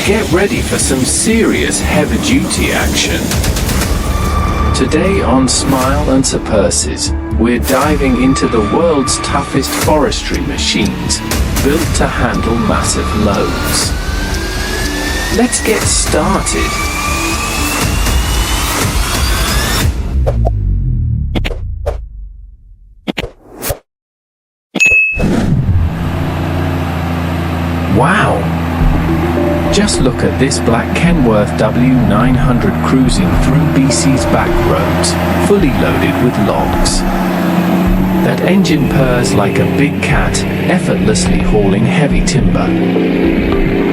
Get ready for some serious heavy-duty action. Today on Smile and Sir Percy's, we're diving into the world's toughest forestry machines, built to handle massive loads. Let's get started. Wow! Just look at this black Kenworth W900 cruising through BC's back roads, fully loaded with logs. That engine purrs like a big cat, effortlessly hauling heavy timber.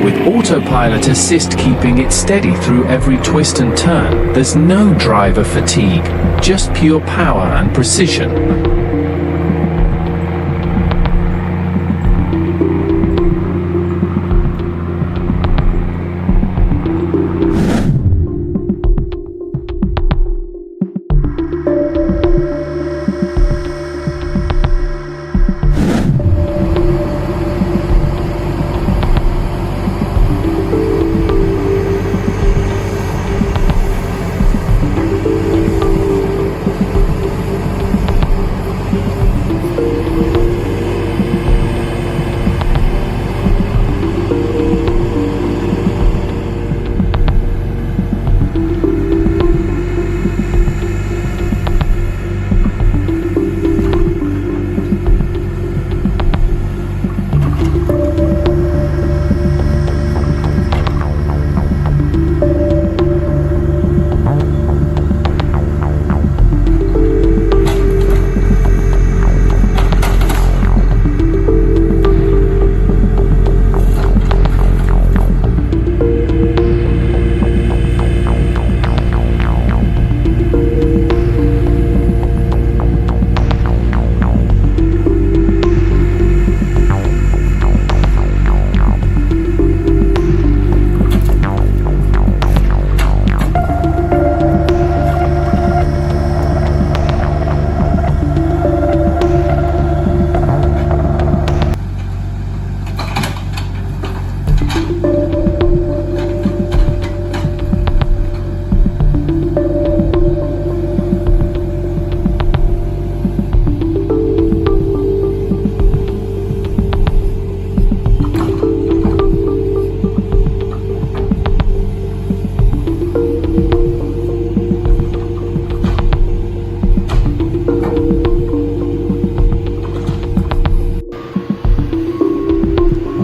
With autopilot assist keeping it steady through every twist and turn, there's no driver fatigue, just pure power and precision.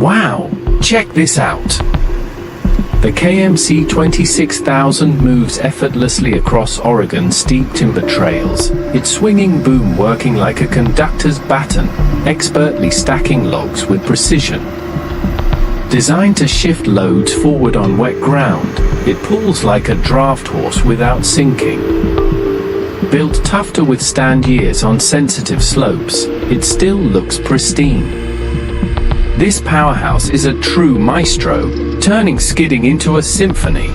Wow! Check this out! The KMC 26000 moves effortlessly across Oregon's steep timber trails, its swinging boom working like a conductor's baton, expertly stacking logs with precision. Designed to shift loads forward on wet ground, it pulls like a draft horse without sinking. Built tough to withstand years on sensitive slopes, it still looks pristine. This powerhouse is a true maestro, turning skidding into a symphony.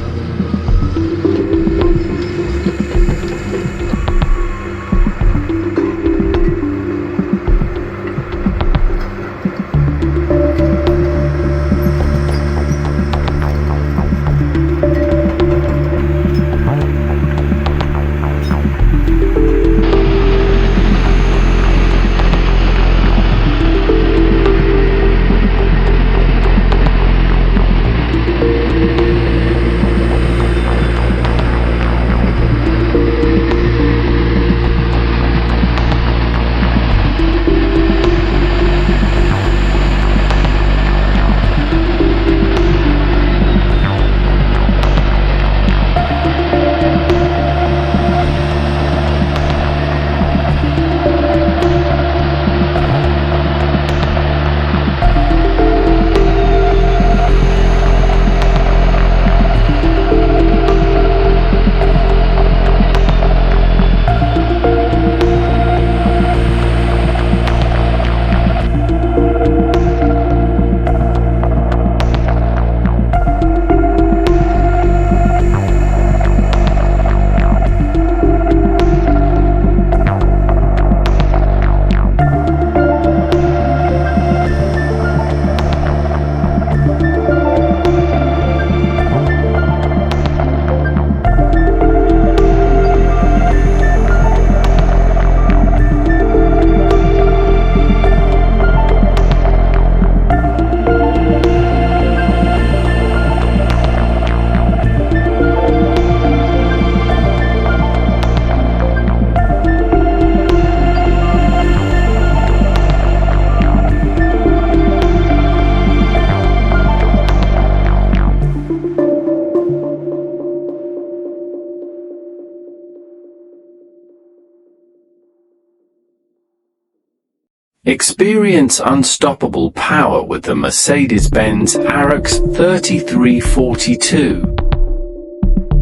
Experience unstoppable power with the Mercedes-Benz RX 3342.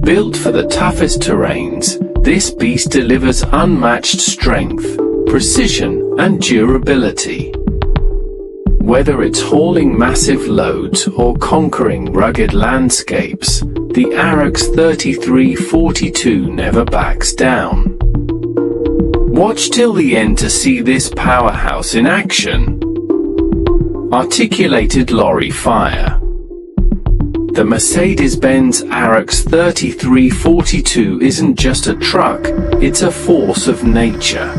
Built for the toughest terrains, this beast delivers unmatched strength, precision, and durability. Whether it's hauling massive loads or conquering rugged landscapes, the RX 3342 never backs down. Watch till the end to see this powerhouse in action. Articulated lorry fire. The Mercedes-Benz RX 3342 isn't just a truck, it's a force of nature.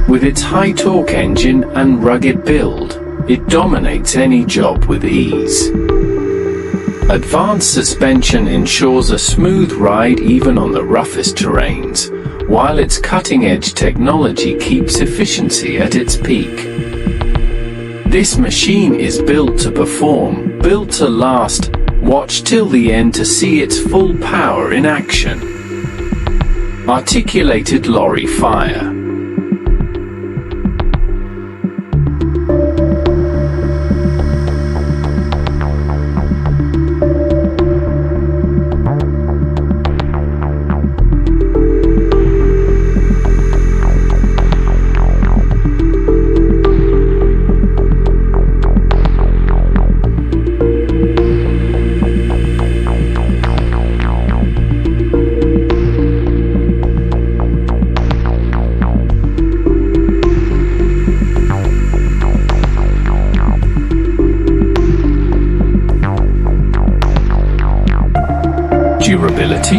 With its high-torque engine and rugged build, it dominates any job with ease. Advanced suspension ensures a smooth ride even on the roughest terrains, while its cutting-edge technology keeps efficiency at its peak. This machine is built to perform, built to last. Watch till the end to see its full power in action. Articulated lorry fire. Durability?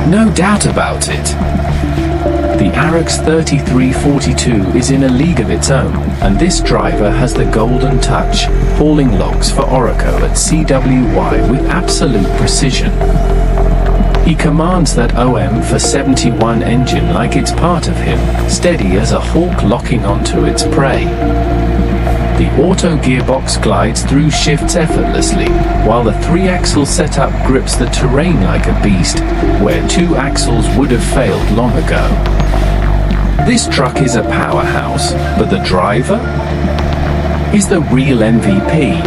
No doubt about it. The RX 3342 is in a league of its own, and this driver has the golden touch, hauling logs for Oracle at CWY with absolute precision. He commands that OM for 71 engine like it's part of him, steady as a hawk locking onto its prey. The auto gearbox glides through shifts effortlessly, while the 3-axle setup grips the terrain like a beast, where 2 axles would have failed long ago. This truck is a powerhouse, but the driver is the real MVP.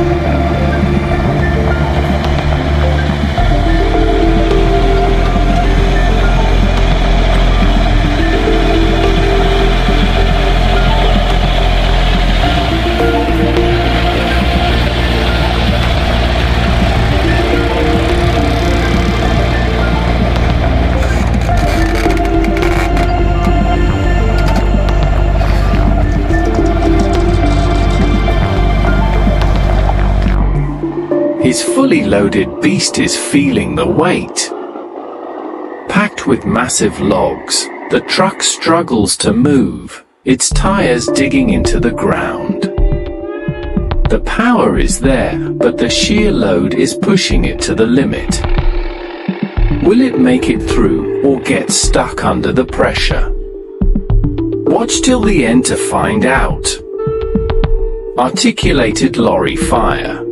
His fully loaded beast is feeling the weight. Packed with massive logs, the truck struggles to move, its tires digging into the ground. The power is there, but the sheer load is pushing it to the limit. Will it make it through, or get stuck under the pressure? Watch till the end to find out. Articulated lorry fire.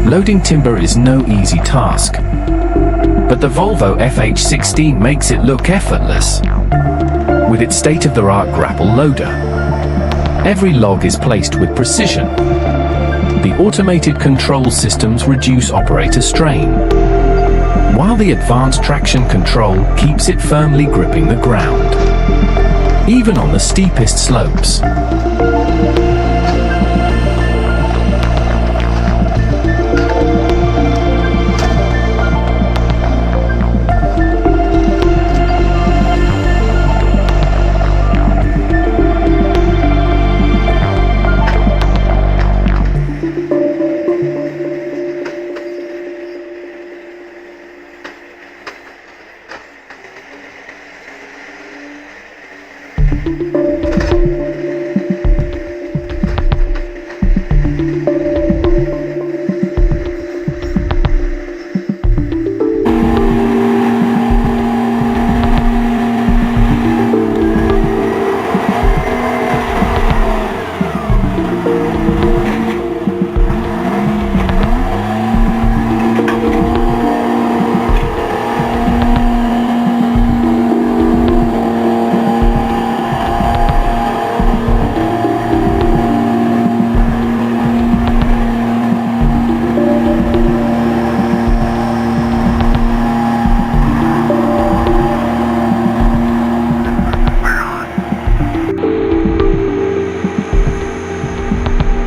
Loading timber is no easy task, but the Volvo FH16 makes it look effortless. With its state-of-the-art grapple loader, every log is placed with precision. The automated control systems reduce operator strain, while the advanced traction control keeps it firmly gripping the ground, even on the steepest slopes.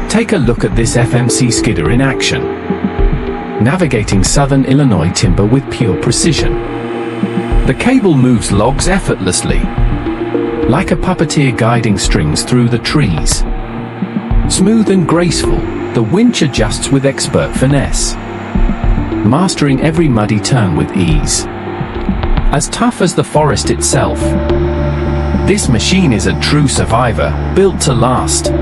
Take a look at this FMC skidder in action, navigating southern Illinois timber with pure precision. The cable moves logs effortlessly, like a puppeteer guiding strings through the trees. Smooth and graceful, the winch adjusts with expert finesse, mastering every muddy turn with ease. As tough as the forest itself, this machine is a true survivor, built to last.